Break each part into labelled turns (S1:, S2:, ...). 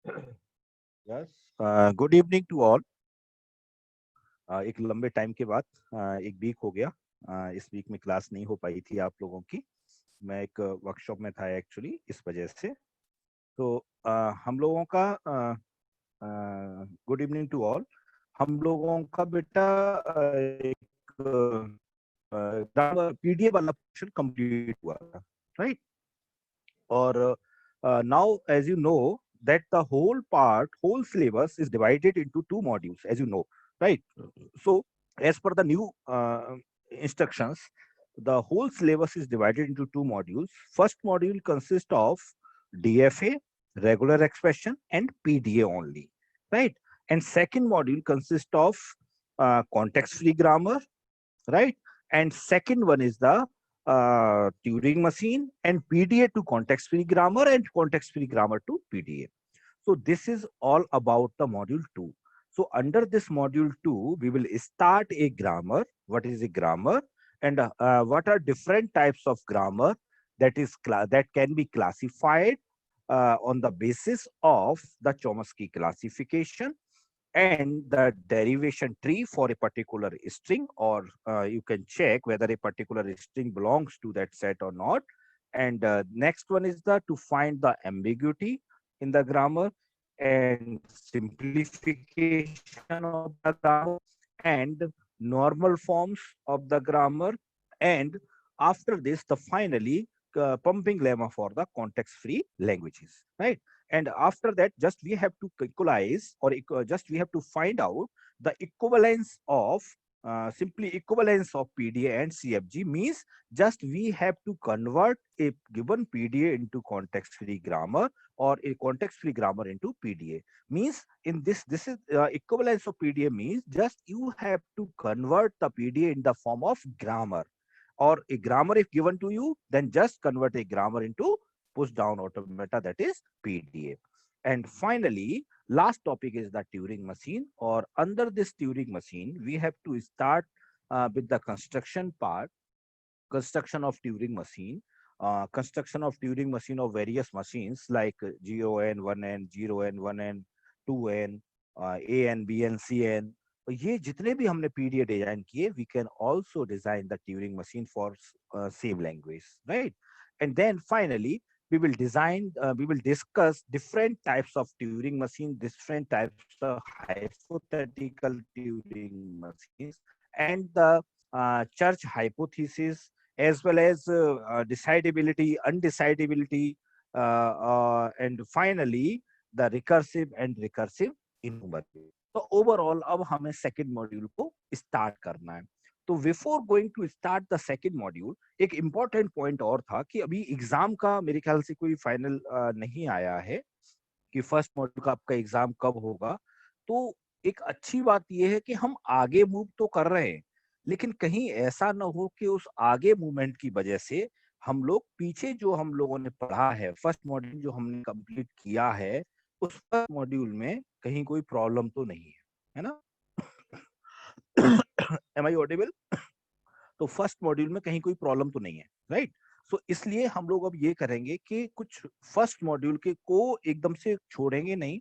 S1: Yes, good evening to all. एक लंबे time के बाद एक वीक हो गया। इस वीक में क्लास नहीं हो पाई थी आप लोगों की। मैं एक वर्कशॉप में था एक्चुअली, इस वजह से। तो हम लोगों का गुड इवनिंग टू ऑल। हम लोगों का बेटा एक पीडीए वाला पोर्शन कंप्लीट हुआ था, राइट। और now as you know that the whole syllabus is divided into two modules, as you know, right? So as per the new instructions, the whole syllabus is divided into two modules. First module consists of DFA, regular expression, and PDA only, right? And second module consists of context free grammar, right? And second one is the Turing machine and PDA to context free grammar and context free grammar to PDA. So this is all about the module 2. So under this module 2, we will start a grammar. What is a grammar? And what are different types of grammar that can be classified on the basis of the Chomsky classification and the derivation tree for a particular string, or you can check whether a particular string belongs to that set or not. And next one is the to find the ambiguity in the grammar and simplification of the grammar and normal forms of the grammar. And after this, the finally pumping lemma for the context free languages, right? And after that, just we have to equalize, or just we have to find out the equivalence of simply equivalence of PDA and CFG. Means just we have to convert a given PDA into context free grammar, or a context free grammar into PDA. Means in this is equivalence of PDA means just you have to convert the PDA in the form of grammar, or a grammar if given to you, then just convert a grammar into push down automata, that is PDA. And finally, last topic is the Turing machine, or under this Turing machine, we have to start with the construction part. Construction of Turing machine. Construction of Turing machine of various machines like GON, 1N, 0N, 1N, 2N, AN, BN, CN. ये जितने भी हमने PDA design किए, we can also design the Turing machine for same language, right? And then finally, we will discuss different types of Turing machine, different types of hypothetical Turing machines, and the church hypothesis, as well as decidability, undecidability, and finally the recursive and recursive enumerable. तो overall अब हमें second module को start करना है। तो before going to start the second module, एक important point और था कि अभी एग्जाम का मेरे ख्याल से कोई फाइनल नहीं आया है कि फर्स्ट मॉड्यूल का आपका एग्जाम कब होगा। तो एक अच्छी बात यह है कि हम आगे मूव तो कर रहे हैं, लेकिन कहीं ऐसा ना हो कि उस आगे मूवमेंट की वजह से हम लोग पीछे जो हम लोगों ने पढ़ा है, फर्स्ट मॉड्यूल जो हमने कंप्लीट किया है, उस फर्स्ट मॉड्यूल में कहीं कोई प्रॉब्लम तो नहीं है ना? Am I audible? तो फर्स्ट मॉड्यूल में कहीं कोई प्रॉब्लम तो नहीं है, राइट? सो इसलिए हम लोग अब ये करेंगे कि कुछ फर्स्ट मॉड्यूल के को एकदम से छोड़ेंगे नहीं।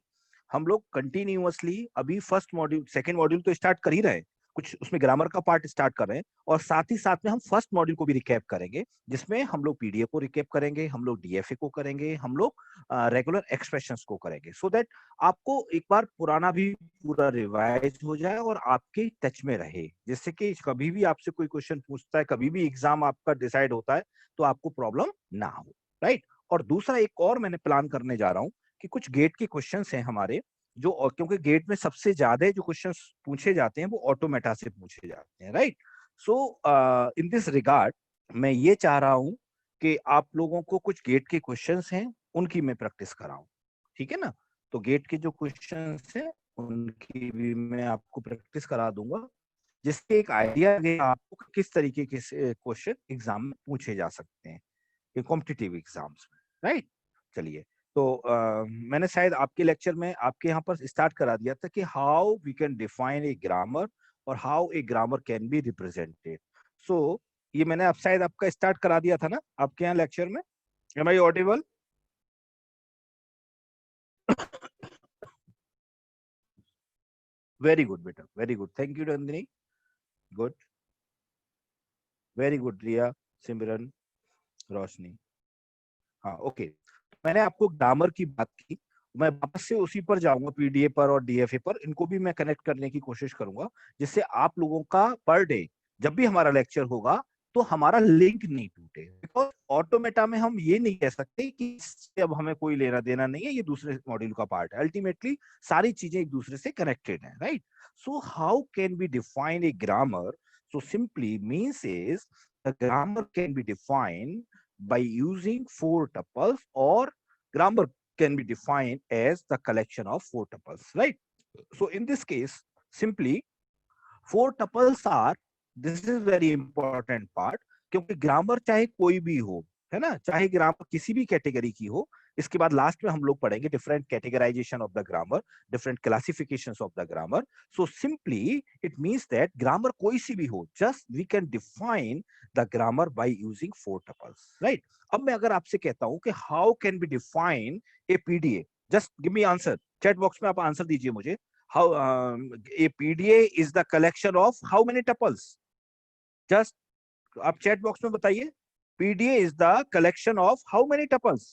S1: हम लोग कंटिन्यूअसली अभी फर्स्ट मॉड्यूल सेकंड मॉड्यूल तो स्टार्ट कर ही रहे हैं, कुछ उसमें ग्रामर का पार्ट स्टार्ट कर रहे हैं, और साथ ही साथ में हम फर्स्ट मॉड्यूल को भी रिकैप करेंगे, जिसमें हम लोग पीडीएफ को रिकैप करेंगे, हम लोग डीएफए को करेंगे, हम लोग रेगुलर एक्सप्रेशंस को करेंगे, सो दैट आपको एक बार पुराना भी पूरा रिवाइज हो जाए और आपके टच में रहे, जिससे कि कभी भी आपसे कोई क्वेश्चन पूछता है, कभी भी एग्जाम आपका डिसाइड होता है, तो आपको प्रॉब्लम ना हो, राइट? और दूसरा एक और मैंने प्लान करने जा रहा हूँ कि कुछ गेट के क्वेश्चंस हैं हमारे, जो क्योंकि गेट में सबसे ज्यादा जो क्वेश्चंस पूछे जाते हैं वो ऑटोमेटा से पूछे जाते हैं, right? So in this regard मैं ये चाह रहा हूं कि आप लोगों को कुछ गेट के क्वेश्चंस हैं उनकी मैं प्रैक्टिस कराऊं, ठीक है ना? तो गेट के जो क्वेश्चंस हैं उनकी भी मैं आपको प्रैक्टिस करा दूंगा, जिससे एक आइडिया लगेगा आपको कि किस तरीके के क्वेश्चन एग्जाम में पूछे जा सकते हैं, कॉम्पिटिटिव एग्जाम्स में, राइट? चलिए, तो मैंने शायद आपके लेक्चर में आपके यहाँ पर स्टार्ट करा दिया था कि how we can define a grammar और how a grammar can be represented. So ये मैंने अब शायद आपका स्टार्ट करा दिया था ना आपके यहाँ लेक्चर में? Am I audible? Very good बेटा, very good, thank you Nandini, good, very good Riya, Simran, Roshni. हाँ ओके, मैंने आपको ग्रामर की बात की, मैं वापस से उसी पर जाऊंगा, पीडीए पर और डीएफए पर, इनको भी मैं कनेक्ट करने की कोशिश करूंगा, जिससे आप लोगों का पर डे जब भी हमारा लेक्चर होगा तो हमारा लिंक नहीं टूटे। बिकॉज ऑटोमेटा में हम ये नहीं कह सकते कि इससे अब हमें कोई लेना देना नहीं है, ये दूसरे मॉड्यूल का पार्ट है, अल्टीमेटली सारी चीजें एक दूसरे से कनेक्टेड है, right. So how can be define a grammar? So simply means is the grammar can be defined by using four tuples, or grammar can be defined as the collection of four tuples, right? So in this case, simply four tuples are, this is very important part, क्योंकि grammar चाहे कोई भी हो, है ना, चाहे grammar किसी भी कैटेगरी की हो, इसके बाद लास्ट में हम लोग पढ़ेंगे different categorisation of the grammar, different classifications of the grammar. So simply it means that grammar कोई सी भी हो, just we can define the grammar by using four tuples, right. अब मैं अगर आपसे कहता हूं कि how can be define a PDA, just give me answer, chat box में आप आंसर दीजिए मुझे। How a PDA is the collection of how many tuples? Just आप चैट बॉक्स में बताइए, PDA is the collection of how many tuples?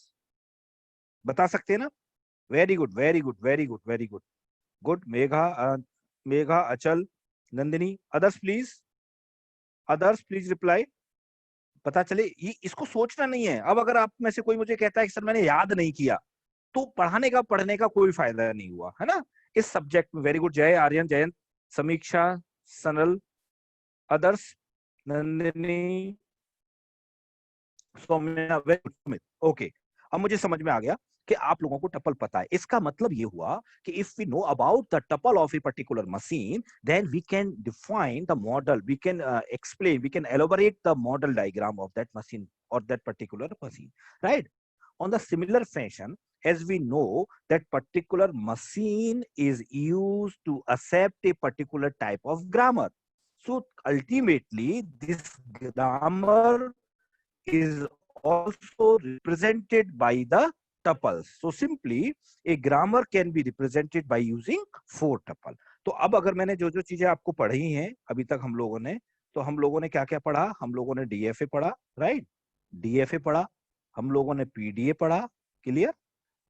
S1: बता सकते हैं ना? Very good, very good, very good, very good, good. Megha, Megha, अचल, नंदिनी, अदर्स प्लीज रिप्लाई। पता चले, ये इसको सोचना नहीं है। अब अगर आप में से कोई मुझे कहता है कि सर मैंने याद नहीं किया, तो पढ़ने का कोई फायदा नहीं हुआ, है ना, इस सब्जेक्ट में। वेरी गुड, जय, Aryan, Jayant, Samiksha, Sanal, others, Nandini, Saumya, very good, okay. अब मुझे समझ में आ गया कि आप लोगों को टपल पता है। इसका मतलब ये हुआ कि if we know about the tuple of a particular machine, then we can define the model, we can explain, we can elaborate the model diagram of that machine or that particular machine, right? On the similar fashion, as we know that particular machine is used to accept a particular type of grammar, so ultimately this grammar is also represented by the tuples. So simply a grammar can be represented by using four tuple. तो अब अगर मैंने जो जो चीजें आपको पढ़ी हैं अभी तक हम लोगों ने, तो हम लोगों ने क्या क्या पढ़ा? हम लोगों ने डीएफए पढ़ा, राइट, डीएफए पढ़ा, हम लोगों ने पीडीए पढ़ा, क्लियर,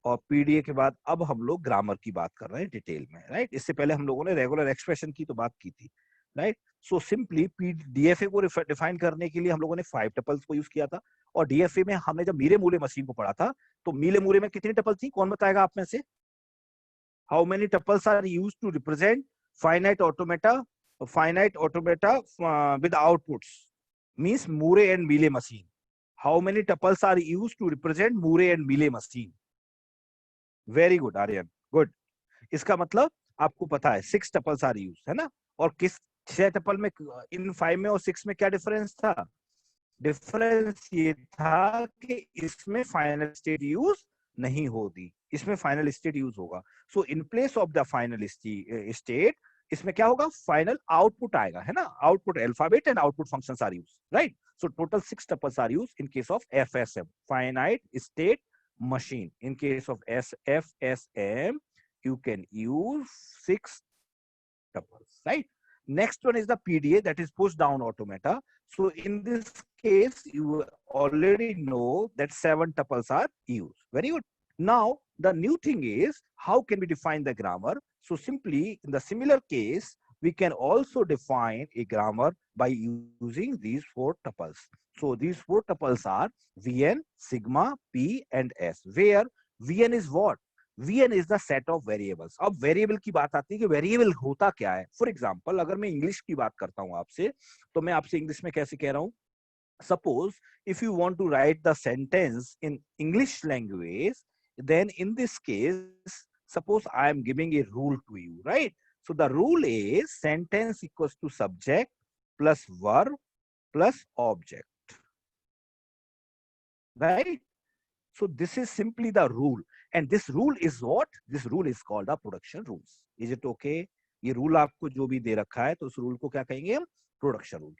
S1: और पीडीए के बाद अब हम लोग ग्रामर की बात कर रहे हैं डिटेल में, राइट। इससे पहले हम लोगों ने रेगुलर एक्सप्रेशन की तो बात की थी, राइट। सो सिंपली डीएफए को डिफाइन करने के लिए हम लोगों ने 5 टपल्स को यूज किया था, और डीएफए में हमने जब मीले मूले मशीन को पढ़ा था, तो मीले मूले में कितनी टपल थी? कौन बताएगा आप में से? How many tuples are use to represent finite automata with outputs, means Moore and Mealy machine? How many tuples are use to represent Moore and Mealy machine? Very good Aryan, good. इसका मतलब आपको पता है 6 टपल्स आर यूज, है ना। और किस 6 tuple में, इन 5 में और 6 में क्या डिफरेंस था? डिफरेंस ये था कि इसमें फाइनल स्टेट यूज नहीं होती, इसमें फाइनल स्टेट यूज होगा। So in place of the final state इसमें क्या होगा? फाइनल आउटपुट आएगा, है ना। Output alphabet and output functions are used, right. So total 6 tuples are used in case of FSM, finite state machine. In case of FSM, you can use 6 tuples, right? Next one is the PDA, that is push down automata. So in this case, you already know that 7 tuples are used. Very good. Now, the new thing is, how can we define the grammar? So simply, in the similar case, we can also define a grammar by using these 4 tuples. So these 4 tuples are Vn, sigma, P and S, where Vn is what? Vn is the set of variables. अब variable की बात आती है कि variable होता क्या है। For example, अगर मैं इंग्लिश की बात करता हूं आपसे, तो मैं आपसे इंग्लिश में कैसे कह रहा हूं? Suppose if you want to write the sentence in English language, then in this case, suppose I am giving a rule to you, right? So the rule is sentence equals to subject plus verb plus object, right? So this is simply the rule, and this rule is what? This rule is called the production rules. Is it okay? ये rule आपको जो भी दे रखा है, तो उस rule को क्या कहेंगे हम? Production rule.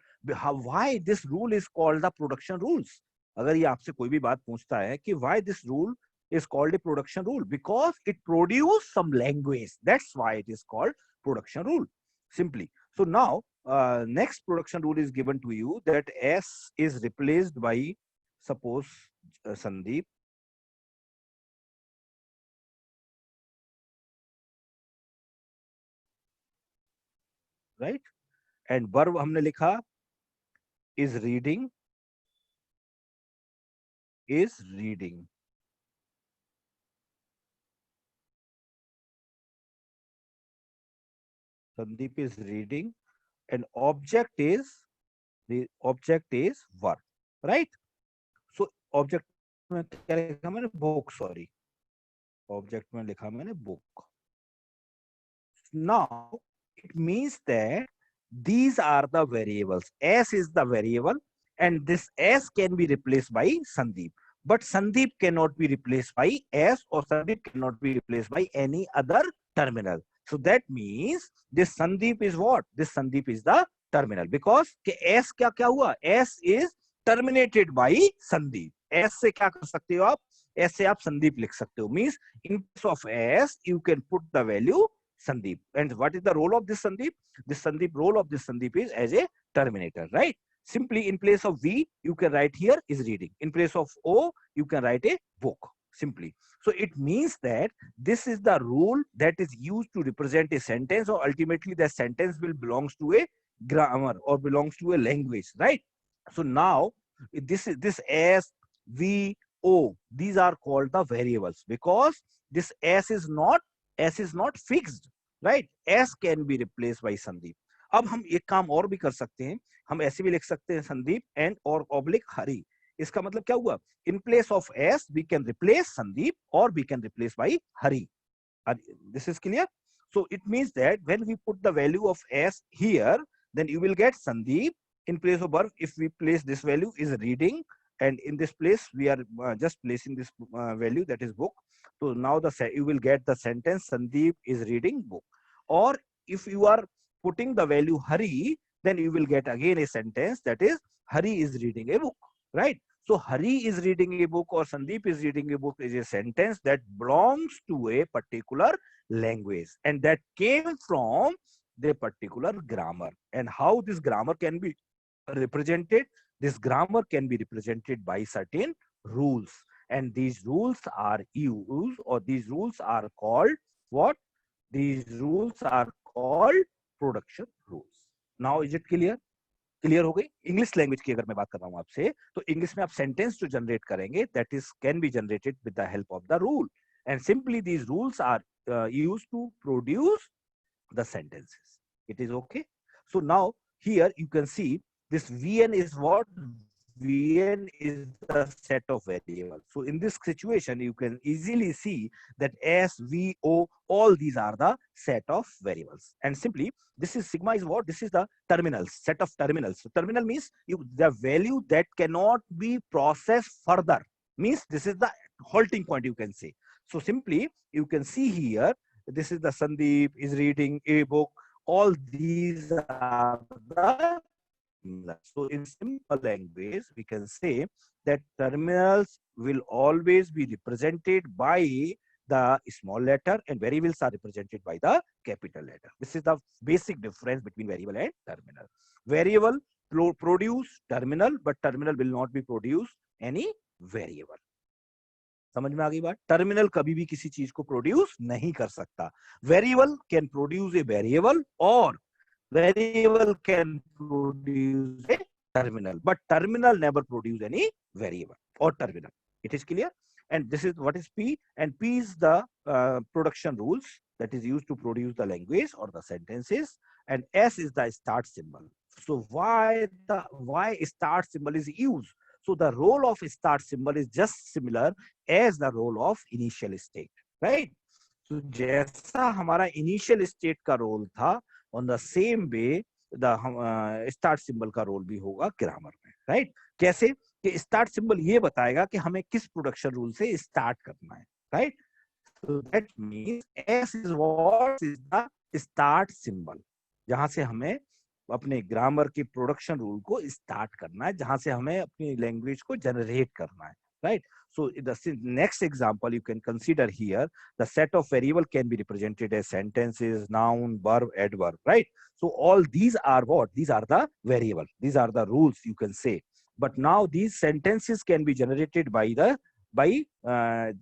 S1: Why this rule is called the production rules? अगर ये आपसे कोई भी बात पूछता है कि why this rule is called a production rule, because it produce some language, that's why it is called production rule simply. So now next production rule is given to you, that S is replaced by, suppose, Sandeep, right? And verb हमने लिखा is reading, is reading. Sandeep is reading, and object is, the object is verb, right? So object में क्या लिखा मैंने, book, sorry, object में लिखा मैंने book. Now it means that these are the variables. S is the variable, and this S can be replaced by Sandeep. But Sandeep cannot be replaced by S, or Sandeep cannot be replaced by any other terminal. So that means this Sandeep is what? This Sandeep is the terminal, because S क्या क्या हुआ? S is terminated by Sandeep. S से क्या कर सकते हो आप? S से आप Sandeep लिख सकते हो. Means in place of S you can put the value Sandeep. And what is the role of this Sandeep? This Sandeep, role of this Sandeep is as a terminator, right? Simply in place of V, you can write here is reading. In place of O, you can write a book, simply. So it means that this is the rule that is used to represent a sentence, or ultimately the sentence will belongs to a grammar or belongs to a language, right? So now this S, V, O, these are called the variables, because this S is not fixed, right? S can be replaced by Sandeep. अब हम एक काम और भी कर सकते हैं, हम ऐसे भी लिख सकते हैं संदीप एंड और ऑब्लिक हरी. इसका मतलब क्या हुआ? In place of S we can replace Sandeep और we can replace by Hari. This is clear? So it means that when we put the value of S here, then you will get Sandeep. In place of verb, if we place this value is reading, and in this place we are just placing this value, that is book. So now you will get the sentence Sandeep is reading book. Or if you are putting the value Hari, then you will get again a sentence, that is Hari is reading a book, right? So Hari is reading a book or Sandeep is reading a book is a sentence that belongs to a particular language, and that came from the particular grammar. And how this grammar can be represented? This grammar can be represented by certain rules, and these rules are used, or these rules are called what? These rules are called production rules. Now is it clear? Clear हो गई? English language की अगर मैं बात कर रहा हूं आपसे, तो इंग्लिश में आप सेंटेंस जो जनरेट करेंगे, that is can be generated with the help of the rule, and simply these rules are used to produce the sentences. It is okay. So now here you can see this Vn is what? Vn is the set of variables. So in this situation, you can easily see that S, V, O, all these are the set of variables. And simply, this is sigma is what? This is the terminals, set of terminals. So terminal means the value that cannot be processed further. Means this is the halting point, you can say. So simply, you can see here, this is the Sandeep is reading a book. All these are the, so in simple language, we can say that terminals will always be represented by the small letter and variables are represented by the capital letter. This is the basic difference between variable and terminal. Variable produce terminal, but terminal will not be produce any variable. समझ में आ गई बात? Terminal कभी भी किसी चीज को produce नहीं कर सकता. Variable can produce a variable और variable can produce a terminal, but terminal never produce any variable और terminal. It is clear? And this is what is P, and P is the production rules that is used to produce the language or the sentences, and S is the start symbol. So why start symbol is used? So the role of start symbol is just similar as the role of initial state, right? So जैसा हमारा initial state का role था, on the same way the start symbol का role भी होगा grammar में, right? कैसे? कि स्टार्ट सिंबल ये बताएगा कि हमें किस प्रोडक्शन रूल से स्टार्ट करना है, right? So that means S is what is the start symbol, जहां से हमें अपने ग्रामर के प्रोडक्शन रूल को स्टार्ट करना है, जहां से हमें अपनी लैंग्वेज को जनरेट करना है. right? So in the next example you can consider here, the set of variable can be represented as sentences, noun, verb, adverb, right? So all these are what? These are the variable. These are the rules, you can say. But now these sentences can be generated by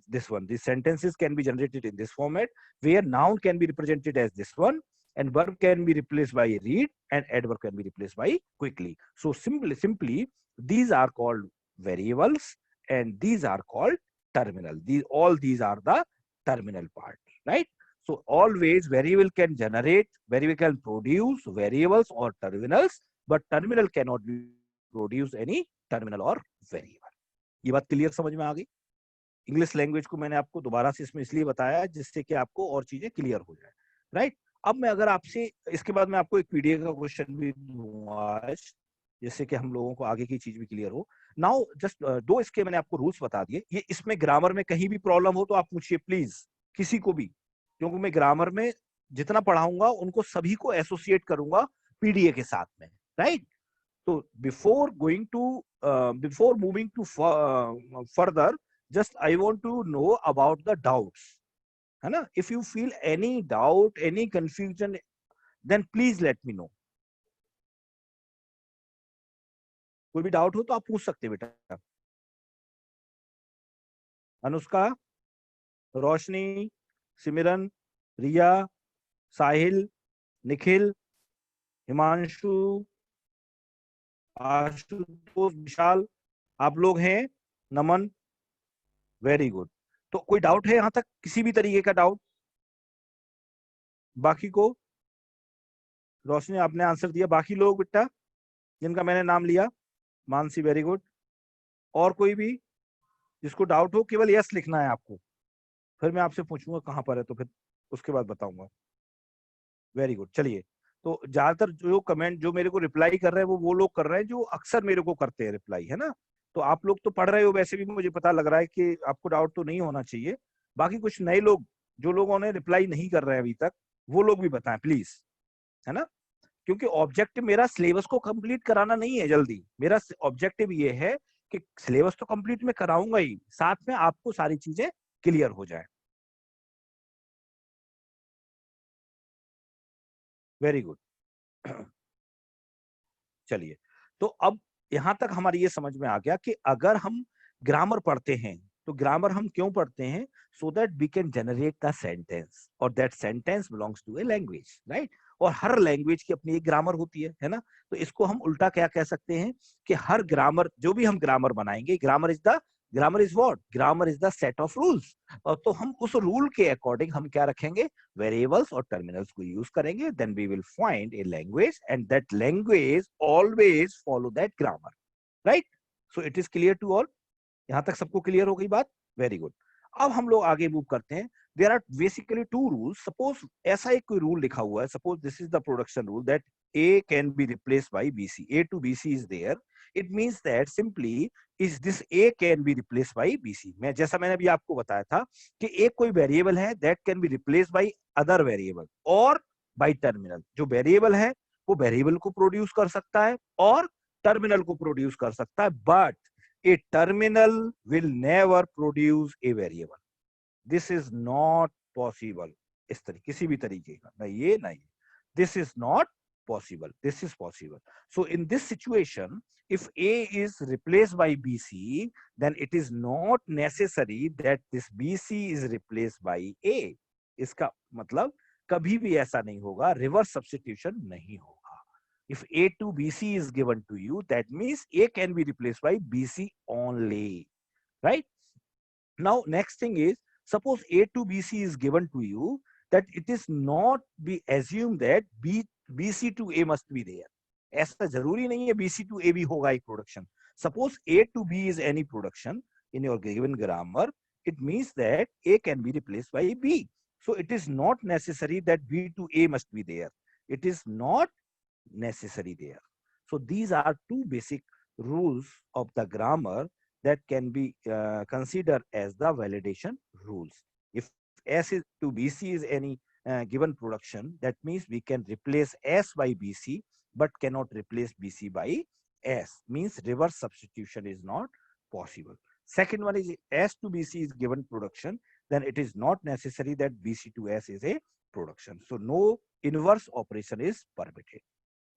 S1: this one. These sentences can be generated in this format, where noun can be represented as this one, and verb can be replaced by read, and adverb can be replaced by quickly. So simply these are called variables, and these are called terminal. These are the terminal part, right? So always variable can generate, variable can produce variables or terminals, but terminal cannot be produce any terminal or variable. ये बात clear समझ में आ गई? English language को मैंने आपको दोबारा से इसमें इसलिए बताया जिससे कि आपको और चीजें क्लियर हो जाए, राइट? अब मैं अगर आपसे इसके बाद मैं आपको एक पीडीएफ का क्वेश्चन भी दूंगा आज, जिससे कि हम लोगों को आगे की चीज भी क्लियर हो. नाउ जस्ट दो इसके मैंने आपको रूल्स बता दिए. ये इसमें ग्रामर में कहीं भी प्रॉब्लम हो तो आप पूछिए प्लीज, किसी को भी, क्योंकि मैं ग्रामर में जितना पढ़ाऊंगा उनको सभी को एसोसिएट करूंगा पीडीए के साथ में, राइट? तो before moving to further, just I want to know about the doubts, है ना? If you feel any doubt, any confusion, then please let me know. कोई भी डाउट हो तो आप पूछ सकते हैं बेटा. अनुष्का, रोशनी, सिमरन, रिया, साहिल, निखिल, हिमांशु, आशुतोष, विशाल, आप लोग हैं. नमन, वेरी गुड. तो कोई डाउट है यहां तक, किसी भी तरीके का डाउट? बाकी को, रोशनी आपने आंसर दिया. बाकी लोग बेटा जिनका मैंने नाम लिया, मानसी वेरी गुड. और कोई भी जिसको डाउट हो, केवल यस लिखना है आपको, फिर मैं आपसे पूछूंगा कहां पर है, तो फिर उसके बाद बताऊंगा. Very good. चलिए, तो ज्यादातर जो कमेंट जो मेरे को रिप्लाई कर रहे हैं वो लोग कर रहे हैं जो अक्सर मेरे को करते हैं रिप्लाई, है ना? तो आप लोग तो पढ़ रहे हो, वैसे भी मुझे पता लग रहा है कि आपको डाउट तो नहीं होना चाहिए. बाकी कुछ नए लोग जो लोगों ने रिप्लाई नहीं कर रहे हैं अभी तक, वो लोग भी बताएं प्लीज, है ना? क्योंकि ऑब्जेक्टिव मेरा सिलेबस को कंप्लीट कराना नहीं है जल्दी. मेरा ऑब्जेक्टिव ये है कि सिलेबस तो कंप्लीट मैं कराऊंगा ही, साथ में आपको सारी चीजें क्लियर हो जाए. Very good. चलिए, तो अब यहां तक हमारी ये समझ में आ गया कि अगर हम ग्रामर पढ़ते हैं तो ग्रामर हम क्यों पढ़ते हैं? So that we can generate the sentence, और that sentence belongs to a language, right? और हर लैंग्वेज की अपनी एक ग्रामर होती है ना? तो इसको हम उल्टा क्या कह सकते हैं कि हर ग्रामर, जो भी हम ग्रामर बनाएंगे, grammar is what? Grammar is the set of rules. और तो हम उस रूल के अकॉर्डिंग हम क्या रखेंगे? वेरिएबल्स और टर्मिनल्स को यूज करेंगे. Then we will find a language, and that language always follow that grammar, right? So it is clear to all. यहां तक सबको क्लियर हो गई बात? Very good. अब हम लोग आगे मूव करते हैं. There are basically two rules. Suppose ऐसा एक कोई रूल लिखा हुआ है, suppose this is the production rule that A can be replaced by BC. A to BC is there. It means that simply is this A can be replaced by BC. मैं जैसा मैंने अभी आपको बताया था कि एक कोई वेरिएबल है that can be replaced by other variable और बाय टर्मिनल. जो वेरिएबल है वो वेरिएबल को प्रोड्यूस कर सकता है और टर्मिनल को प्रोड्यूस कर सकता है, but a terminal will never produce a variable. This is not possible. इस तरीके किसी भी तरीके का ना ये ना ये. This is not possible. This is possible. So in this situation, if A is replaced by BC, then it is not necessary that this BC is replaced by A. इसका मतलब कभी भी ऐसा नहीं होगा, रिवर्स सब्स्टिट्यूशन नहीं होगा. If A to BC is given to you, that means A can be replaced by BC only, right? Now, next thing is, suppose A to BC is given to you, that it is not be assumed that BC to A must be there. ऐसा जरूरी नहीं है BC to A भी होगा एक production. Suppose A to B is any production in your given grammar, it means that A can be replaced by B. So it is not necessary that B to A must be there. It is not necessary there. So these are two basic rules of the grammar that can be considered as the validation rules. If S is to BC is any given production, that means we can replace S by BC, but cannot replace BC by S. Means reverse substitution is not possible. Second one is S to BC is given production, then it is not necessary that BC to S is a production. So no inverse operation is permitted.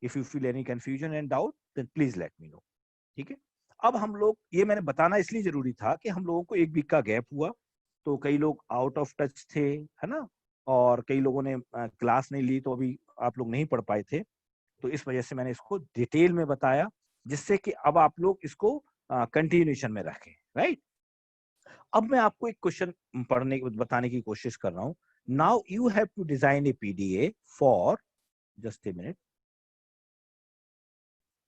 S1: If you feel any confusion and doubt, then please let me know. ठीक है, अब हम लोग, ये मैंने बताना इसलिए जरूरी था कि हम लोगों को एक वीक का गैप हुआ, तो कई लोग आउट ऑफ टच थे, है ना, और कई लोगों ने क्लास नहीं ली, तो अभी आप लोग नहीं पढ़ पाए थे, तो इस वजह से मैंने इसको डिटेल में बताया, जिससे कि अब आप लोग इसको कंटिन्यूएशन में रखें, राइट। अब मैं आपको एक क्वेश्चन पढ़ने बताने की कोशिश कर रहा हूं। Now you have to design a PDA for, just a minute,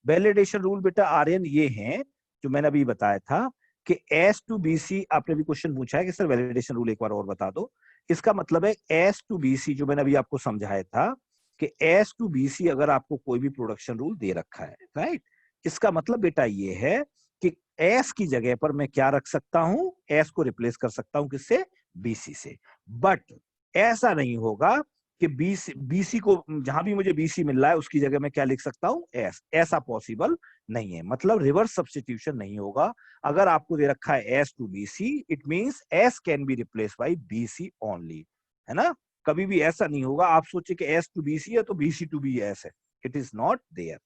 S1: validation rule बेटा आर्यन ये हैं जो मैंने अभी बताया था कि एस टू बीसी, आपने भी क्वेश्चन पूछा है कि सर वैलिडेशन रूल एक बार और बता दो। इसका मतलब है एस टू बीसी, जो मैंने अभी आपको समझाया था कि एस टू बीसी अगर आपको कोई भी प्रोडक्शन रूल दे रखा है, राइट, इसका मतलब बेटा ये है कि एस की जगह पर मैं क्या रख सकता हूं, एस को रिप्लेस कर सकता हूं किससे, बीसी से। बट ऐसा नहीं होगा कि बीसी को, जहां भी मुझे बीसी मिल रहा है उसकी जगह मैं क्या लिख सकता हूं, एस, ऐसा पॉसिबल नहीं है, मतलब रिवर्स सब्स्टिट्यूशन नहीं होगा। अगर आपको दे रखा है S to BC, it means S can be replace by BC only, है ना। कभी भी ऐसा नहीं होगा आप सोचे कि एस टू बीसी है तो बीसी टू बी एस है, इट इज नॉट देयर।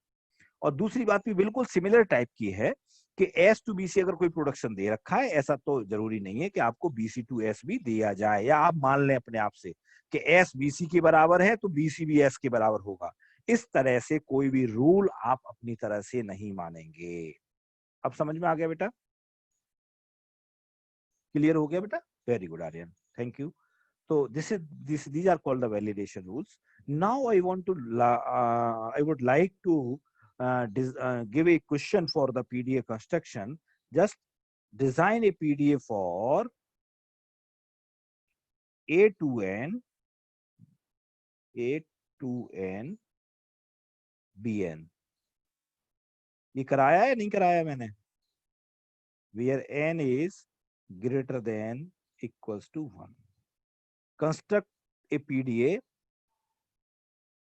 S1: और दूसरी बात भी बिल्कुल सिमिलर टाइप की है कि एस टू बीसी अगर कोई प्रोडक्शन दे रखा है, ऐसा तो जरूरी नहीं है कि आपको बीसी टू एस भी दिया जाए, या आप मान लें अपने आप से कि एस बीसी के बराबर है तो बीसी भी एस के बराबर होगा। इस तरह से कोई भी रूल आप अपनी तरह से नहीं मानेंगे। अब समझ में आ गया बेटा, क्लियर हो गया बेटा, very good Aryan, thank you. तो these are called the validation rules. Now I want to I would like to give a question for the PDA construction. Just design a PDA for A to N BN. ये कराया है नहीं कराया मैंने, where N is greater than equals to 1. Construct a PDA.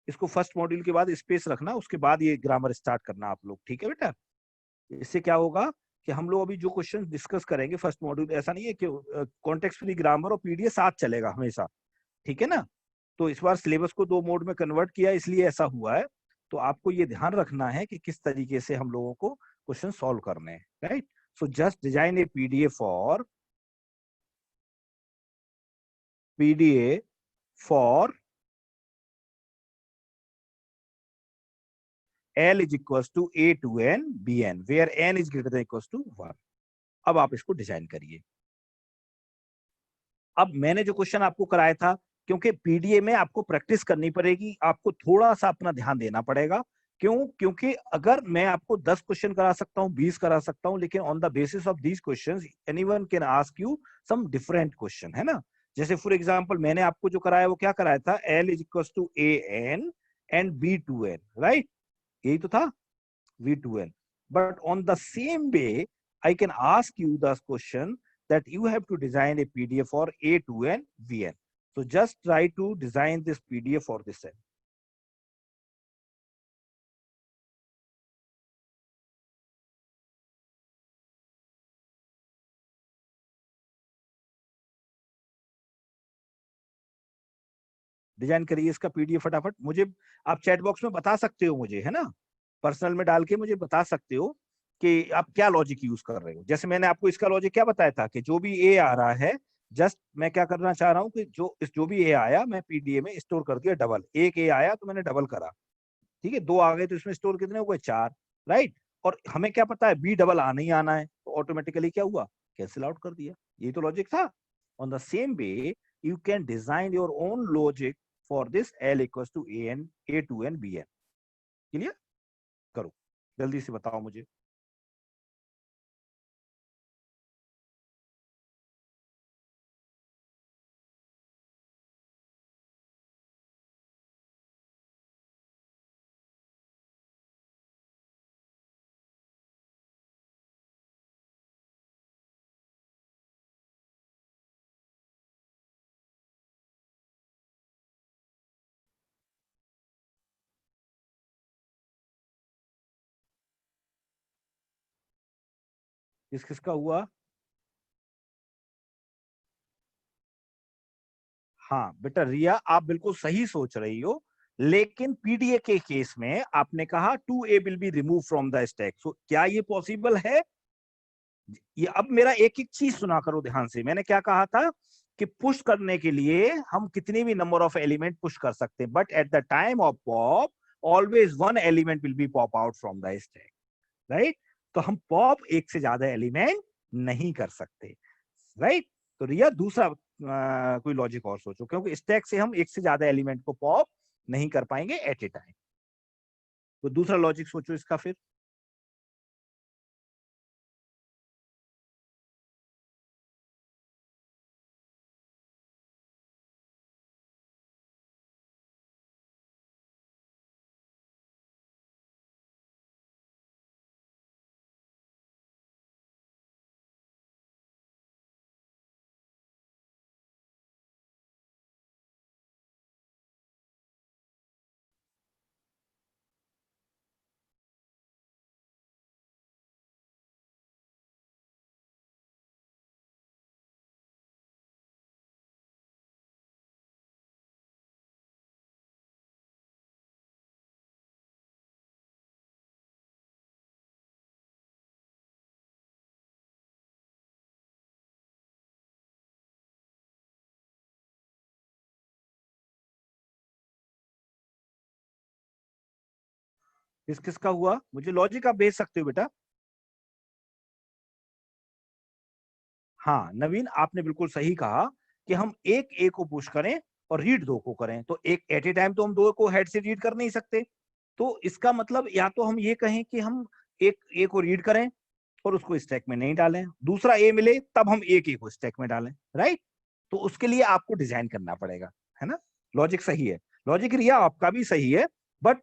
S1: इसको first module के बाद space रखना, उसके बाद ये ग्रामर स्टार्ट करना आप लोग, ठीक है बेटा। इससे क्या होगा कि हम लोग अभी जो क्वेश्चन डिस्कस करेंगे फर्स्ट मॉड्यूल, ऐसा नहीं है कि कॉन्टेक्स्ट फ्री ग्रामर और पीडीए साथ चलेगा हमेशा, ठीक है ना। तो इस बार सिलेबस को 2 मोड में कन्वर्ट किया, इसलिए ऐसा हुआ है। तो आपको ये ध्यान रखना है कि किस तरीके से हम लोगों को क्वेश्चन सॉल्व करने हैं, right. So just design a PDA for L is equals to A to N BN, where N is greater than equals to 1. अब आप इसको डिजाइन करिए। अब मैंने जो क्वेश्चन आपको कराया था, क्योंकि पीडीए में आपको प्रैक्टिस करनी पड़ेगी, आपको थोड़ा सा अपना ध्यान देना पड़ेगा। क्यों? क्योंकि अगर मैं आपको 10 क्वेश्चन करा सकता हूं, 20 करा सकता हूं, लेकिन on the basis of these questions anyone can ask you some different question, है ना। जैसे फॉर एग्जांपल मैंने आपको जो कराया वो क्या कराया था, L is equal to a n and b two n, right, यही तो था, V2N. But on the same way, I can ask you the question that you have to design a PDF for A2N VN. So just try to design this PDF for this end. Design करिए इसका PDF फटाफट। मुझे आप chat box में बता सकते हो मुझे, है ना, पर्सनल में डाल के मुझे बता सकते हो कि आप क्या लॉजिक यूज कर रहे हो। जैसे मैंने आपको इसका लॉजिक क्या बताया था कि जो भी ए आ रहा है, जस्ट मैं क्या करना चाह रहा हूँ कि जो भी ए आया मैं पीडीए में स्टोर कर दिया डबल। एक ए आया तो मैंने डबल करा, ठीक है, 2 आ गए तो इसमें स्टोर कितने हो गए, 4, राइट। और हमें क्या पता है बी डबल आना ही आना है, तो ऑटोमेटिकली क्या हुआ, कैंसिल आउट कर दिया। ये तो लॉजिक था। On the same way you can design your own logic for this L equals to a n a two n b n. Clear, करो जल्दी से बताओ मुझे। किस किस का हुआ, हाँ बेटा रिया, आप बिल्कुल सही सोच रही हो, लेकिन पीडीए के केस में आपने कहा 2a will be remove from the stack, so क्या ये पॉसिबल है? ये अब मेरा एक एक चीज सुना करो ध्यान से। मैंने क्या कहा था कि पुश करने के लिए हम कितने भी नंबर ऑफ एलिमेंट पुश कर सकते हैं, but at the time of pop always one element will be pop out from the stack, right? तो हम पॉप एक से ज्यादा एलिमेंट नहीं कर सकते, राइट? तो रिया दूसरा कोई लॉजिक और सोचो, क्योंकि स्टैक से हम एक से ज्यादा एलिमेंट को पॉप नहीं कर पाएंगे एट ए टाइम। तो दूसरा लॉजिक सोचो इसका फिर। किस किसका हुआ? मुझे लॉजिक आप भेज सकते हो बेटा। हाँ नवीन, आपने बिल्कुल सही कहा कि हम एक ए को पुश करें और रीड दो को करें, तो एक एट ए टाइम तो हम दो को हेड से रीड कर नहीं सकते। तो इसका मतलब या तो हम ये कहें कि हम एक ए को रीड करें और उसको स्टैक में नहीं डालें, दूसरा ए मिले तब हम एक ए को स्टैक में डालें, राइट? तो उसके लिए आपको डिजाइन करना पड़ेगा, है ना? लॉजिक सही है, लॉजिक रिया आपका भी सही है, but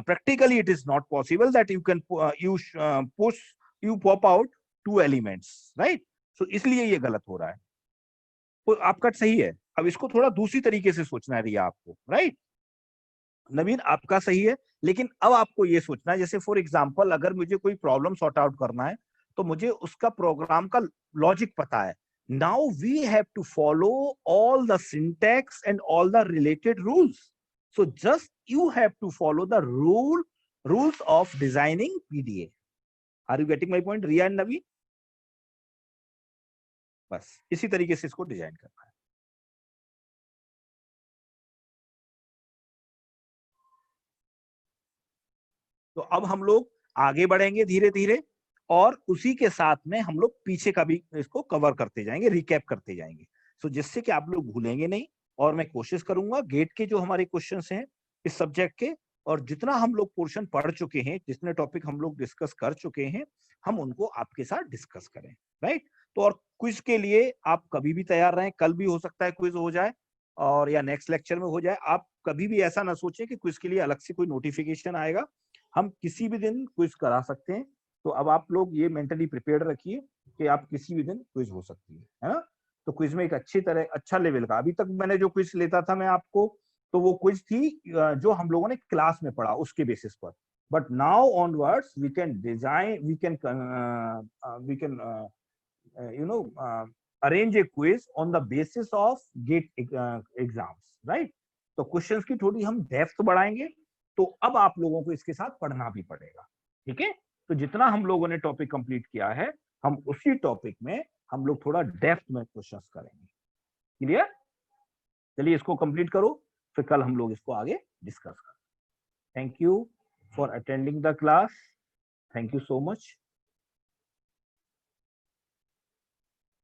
S1: practically it is not possible that you can push you pop out two elements, right? So इसलिए ये गलत हो रहा है। तो आपका सही है, अब इसको थोड़ा दूसरी तरीके से सोचना है रिया आपको, राइट? नवीन आपका सही है, लेकिन अब आपको ये सोचना है, जैसे फॉर एग्जांपल अगर मुझे कोई प्रॉब्लम सॉर्ट आउट करना है तो मुझे उसका प्रोग्राम का लॉजिक पता है। Now we have to follow all the syntax and all the related rules, so just you have to follow the rules of designing PDA. Are you getting my point Riya and Naveen? बस इसी तरीके से इसको design करना है। तो अब हम लोग आगे बढ़ेंगे धीरे धीरे, और उसी के साथ में हम लोग पीछे का भी इसको कवर करते जाएंगे, रिकैप करते जाएंगे, सो जिससे कि आप लोग भूलेंगे नहीं। और मैं कोशिश करूंगा गेट के जो हमारे क्वेश्चंस हैं इस सब्जेक्ट के, और जितना हम लोग पोर्शन पढ़ चुके हैं, जितने टॉपिक हम लोग डिस्कस कर चुके हैं, हम उनको आपके साथ डिस्कस करें, राइट? तो और क्विज के लिए आप कभी भी तैयार रहें, कल भी हो सकता है क्विज हो जाए, और या नेक्स्ट लेक्चर में हो जाए। आप कभी भी ऐसा ना सोचें कि क्विज के लिए अलग से कोई नोटिफिकेशन आएगा, हम किसी भी दिन क्विज करा सकते हैं। तो अब आप लोग ये मेंटली प्रिपेयर्ड रखिए कि आप किसी भी दिन क्विज हो सकती है ना? तो क्विज में एक अच्छी तरह अच्छा लेवल का, अभी तक मैंने जो क्विज लेता था मैं आपको, तो वो क्विज थी जो हम लोगों ने क्लास में पढ़ा उसके बेसिस पर। But now onwards we can design, we can you know arrange a quiz on the basis of gate exams, right? तो क्वेश्चंस की थोड़ी हम डेप्थ बढ़ाएंगे, तो अब आप लोगों को इसके साथ पढ़ना भी पड़ेगा, ठीक है? तो जितना हम लोगों ने टॉपिक कंप्लीट किया है, हम उसी टॉपिक में हम लोग थोड़ा डेप्थ में क्वेश्चंस करेंगे। क्लियर? चलिए इसको कंप्लीट करो, फिर कल हम लोग इसको आगे डिस्कस करें। Thank you for attending the class, thank you so much.